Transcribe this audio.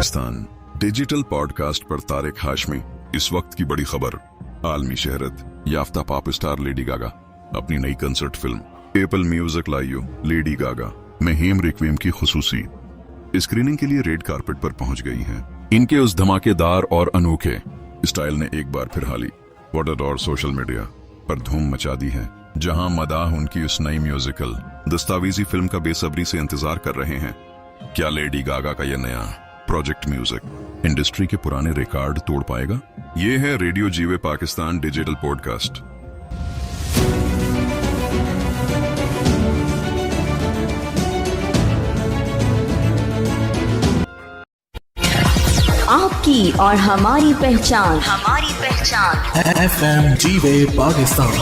Pakistan digital podcast पर तारिक हाशमी। इस वक्त की बड़ी खबर, आलमी शहरत याफ्ता पॉप स्टार लेडी गागा अपनी नई कंसर्ट फिल्म एप्पल म्यूजिक लाइयो लेडी गागा में हेम रिक्वेम की खुसूसी स्क्रीनिंग के लिए रेड कारपेट पर पहुंच गई हैं। इनके उस धमाकेदार और अनोखे स्टाइल ने एक बार फिर हाली ट्विटर और सोशल मीडिया पर धूम मचा दी है, जहां मदाह उनकी उस नई म्यूजिकल दस्तावेजी फिल्म का बेसब्री से इंतजार कर रहे हैं। क्या लेडी गागा का यह नया प्रोजेक्ट म्यूजिक इंडस्ट्री के पुराने रिकॉर्ड तोड़ पाएगा? ये है रेडियो जीवे पाकिस्तान डिजिटल पॉडकास्ट। आपकी और हमारी पहचान FM जीवे पाकिस्तान।